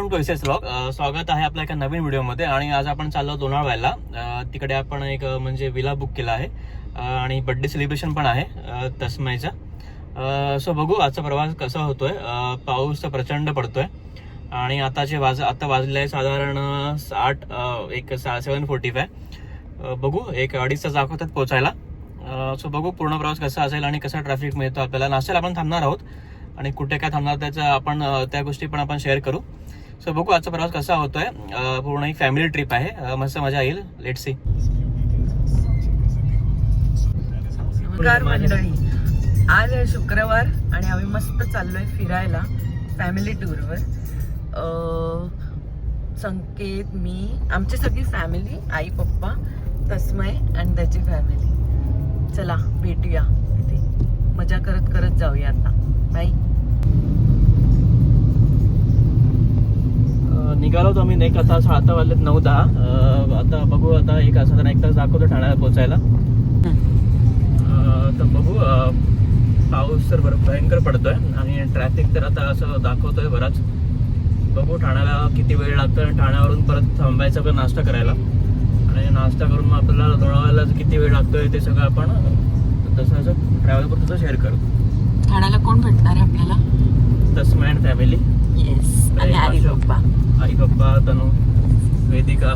Welcome to S vlog. स्वागत आहे आपल्या एका नवीन व्हिडिओमध्ये. आणि आज आपण चाललो लोणावळ्याला. तिकडे आपण एक म्हणजे विला बुक केला आहे आणि बर्थडे सेलिब्रेशन पण आहे तस्मयचा. सो बघू आजचा प्रवास कसा होतोय. पाऊस तर प्रचंड पडतोय आणि आता वाजले आहे साधारण 7:45. बघू 1-2.5 तास दाखवतात पोहोचायला. सो बघू पूर्ण प्रवास कसा असेल आणि कसा ट्रॅफिक मिळतो आपल्याला. नाश्त्याला आपण थांबणार आहोत आणि कुठे काय थांबणार त्याचं आपण त्या गोष्टी पण आपण शेअर करू. सो बघू आजचा प्रवास कसा होतोय. पूर्ण एक फॅमिली ट्रिप आहे. मस्त मजा येईल. Let's see. नमस्कार मंडळी, आज आहे शुक्रवार आणि आम्ही मस्त चाललोय फिरायला फॅमिली टूरवर. संकेत, मी, आमची सगळी फॅमिली, आई पप्पा, तस्मय आणि त्याची फॅमिली. चला भेटूया इथे, मजा करत करत जाऊया आता. बाय. निघालो तर आम्ही नाही. आता वाजलेत 9-10. आता बघू आता एक साधारण 1 तास दाखवतो ठाण्याला पोहोचायला. तर बघू पाऊस तर भयंकर पडतोय आणि ट्रॅफिक तर आता असं दाखवतोय बराच. बघू ठाण्याला किती वेळ लागतोय. ठाण्यावरून परत थांबायचं पण नाश्ता करायला आणि नाश्ता करून मग आपल्याला लोणावळ्याला किती वेळ लागतोय ते सगळं आपण तसं ट्रॅव्हल करतो शेअर करू. ठाण्याला कोण भेटणार आहे आपल्याला? तस्मय अँड फॅमिली. येस. आणि आई पप्पा, तनू, वेदिका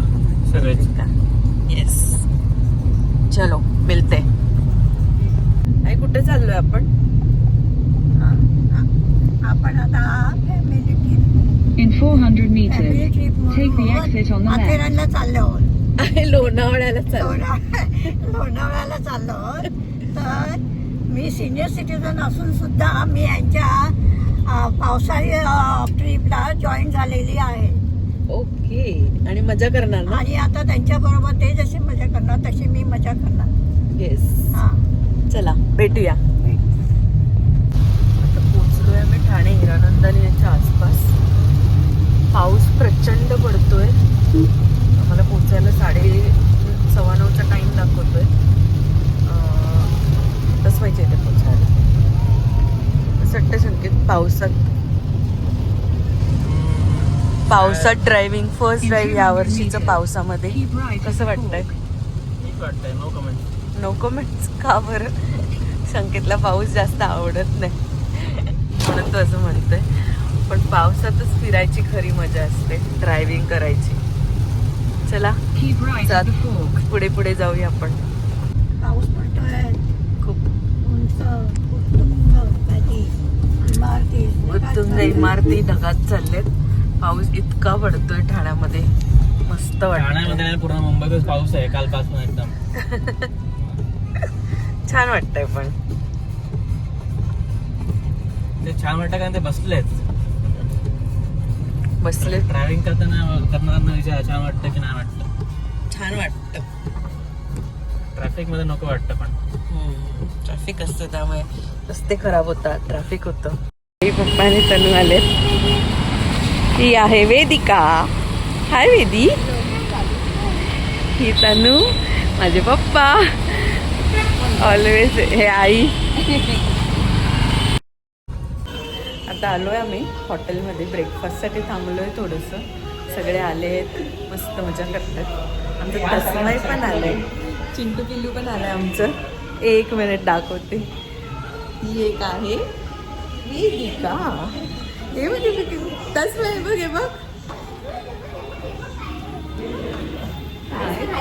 सगळेच. येस. चलो मिलते. आई कुठे चाललोय आपण? आपण आता family trip In 400 meters, take the exit on the left. माथेरानला चाललो आहोत. लोणावळ्याला चाललो. लोणावळ्याला चाललो आहोत. तर मी सिनियर सिटीजन असून सुद्धा मी यांच्या पावसाळी ट्रिपला जॉईन झालेली आहे. ओके. आणि मजा करणार ना? आणि आता त्यांच्या बरोबर ते जशी मजा करणार तशी मी मजा करणार. येस. हा, चला भेटूया. आता पोचलोय आम्ही ठाणे हिरानंदानी यांच्या आसपास. पाऊस प्रचंड पडतोय. आम्हाला पोचायला 8:15चा टाइम दाखवतोय. तसवायच्या इथे पोचायला सट्ट संकेत. पावसात ड्रायव्हिंग, फर्स्ट ड्राईव्ह या वर्षीचं पावसामध्ये कसं वाटतंय? No comment. No comments. का बरं? संकेतला पाऊस जास्त आवडत नाही म्हणून तो असं म्हणतोय. पण पावसातच फिरायची खरी मजा असते, ड्रायव्हिंग करायची. चला पुढे पुढे जाऊया आपण. पाऊस पडतोय. खूप उंच उत्तुंग इमारती ढगात चाललेत. पाऊस इतका पडतोय ठाण्यामध्ये, मस्त वाटतं. ठाण्यामध्ये पूर्ण मुंबईतच पाऊस आहे कालपासून एकदम. छान वाटतंय. पण ते छान वाटतं कारण ते बसले ड्रायव्हिंग करणाऱ्यांना विचार छान वाटतं की नाही वाटतं. छान वाटतं. ट्रॅफिक मध्ये नको वाटतं पण ट्रॅफिक असतं त्यामुळे रस्ते खराब होतात, ट्रॅफिक होतं. पप्पा आणि तनू आलेत. ही आहे वेदिका. हाय वेदी. ही तनू, माझे पप्पा. ऑलवेज. हे आई. आता आलोय आम्ही हॉटेलमध्ये. ब्रेकफास्टसाठी थांबलोय थोडंसं. सगळे आलेत, मस्त मजा करतात. आमचं तस्मय पण आलंय, चिंटू पिल्लू पण आलंय आमचं. 1 मिनिट दाखवते. ही एक आहे वेदिका. हे म्हणजे तस्मय बघ, हे बघ.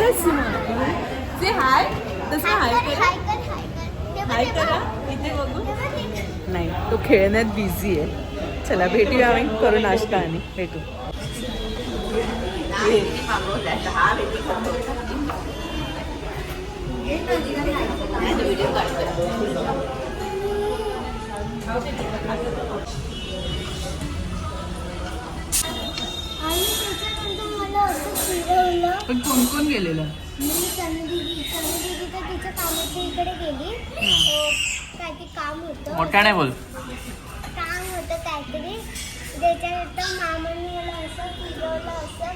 तस्मय हाय. तसं हाय करा. हाय करा. इथे बघू. नाही, तो खेळण्यात बिझी आहे. चला भेटूया आम्ही, करू नाश्ता आणि भेटू. पण कोण कोण गेलेलं? मी सनू दीदी तर तिच्या कामाच्या इकडे गेली. काहीतरी काम होतं. मोठ्याने बोल. काम होतं काहीतरी. त्याच्यानंतर मामाने मला असं फिरवलं असं.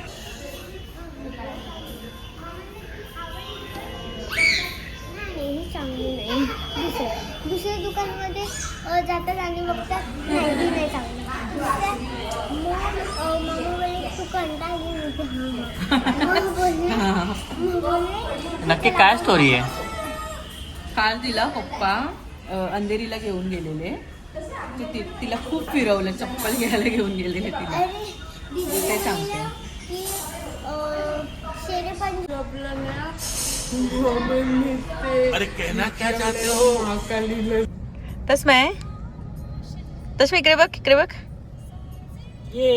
नाही, ही चांगली नाही. दुसऱ्या दुकानामध्ये जातात आणि बघतात नाही चांगलं. मग मामा नक्की काय स्टोरी आहे? काल तिला पप्पा अंधेरीला घेऊन गेलेले. तिला खूप फिरवलं, चप्पल घ्यायला घेऊन गेलेले तिला. अरे दीदी ते सांगते. की शेरे पण तस्मै इकडे बघ, इकडे बघ. ये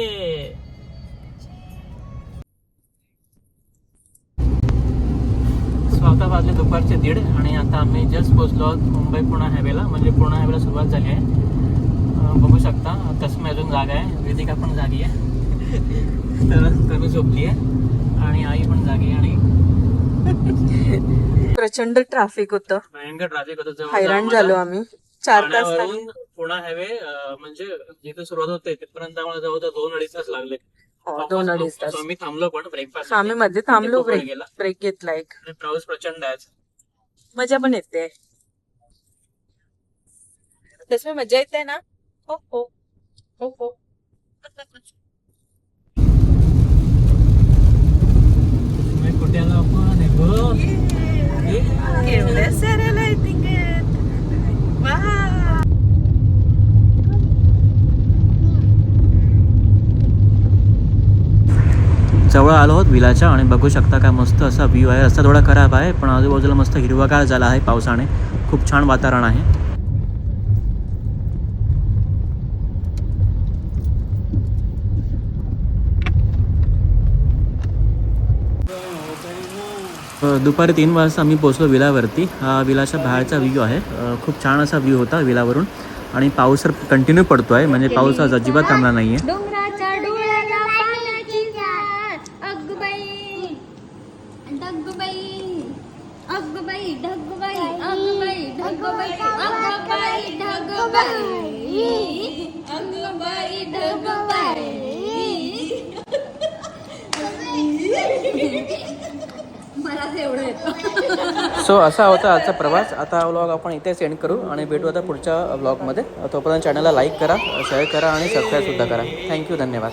आता वाजले दुपारचे 1:30 आणि आता आम्ही जस्ट पोहोचलो आहोत मुंबई पुणे हायवेला. म्हणजे पुणे हायवेला सुरुवात झाली आहे. बघू शकता तसं अजून जागा आहे, वेदिका पण जागी आहे, तर कमी झोपली आहे आणि आई पण जागी आहे. आणि प्रचंड ट्रॅफिक होतं, भयंकर ट्रॅफिक होतं. हैराण झालो आम्ही. 4 तास ठाण्यावरून पुणे हायवे म्हणजे जिथे सुरुवात होते तिथपर्यंत आम्हाला जवळ 2-2.5 तास लागले. 2-2.5 तास. So आम्ही थांबलो पण ब्रेकफास्ट. आम्ही मध्ये थांबलो, खूप वेळ गेला ब्रेक घेतला एक. आणि पाऊस प्रचंड आहे. मजा पण येते. तसं मजा येते ना. हो हो हो हो. कुठे आलो आपण? केवढ्या साऱ्या लाईटिंग आहेत. वाह. जवळ आलो आहोत विलाच्या आणि बघू शकता काय मस्त असा व्ह्यू आहे. रस्ता थोडा खराब आहे पण आजूबाजूला मस्त हिरवागार झाला आहे पावसाने. खूप छान वातावरण आहे. दुपारी 3 वाजता आम्ही पोहोचलो विलावरती. हा विलाच्या बाहेरचा व्ह्यू आहे. खूप छान असा व्ह्यू होता विलावरून आणि पाऊस तर कंटिन्यू पडतो आहे. म्हणजे पाऊस आज अजिबात थांबला नाही आहे. डोंगराच्या डोळ्याला पाण्याची झाड अगबाई ढगबाई अगबाई ढगबाई अगबाई ढगबाई अगबाई ढगबाई अगबाई ढगबाई. मला ते एवढं येतं. सो असा होता आजचा प्रवास. आता हा व्लॉग आपण इथे सेंड करू आणि भेटू आता पुढच्या व्लॉगमध्ये. तोपर्यंत चॅनलला लाईक करा, शेअर करा आणि सबस्क्राईब सुद्धा करा. थँक्यू, धन्यवाद.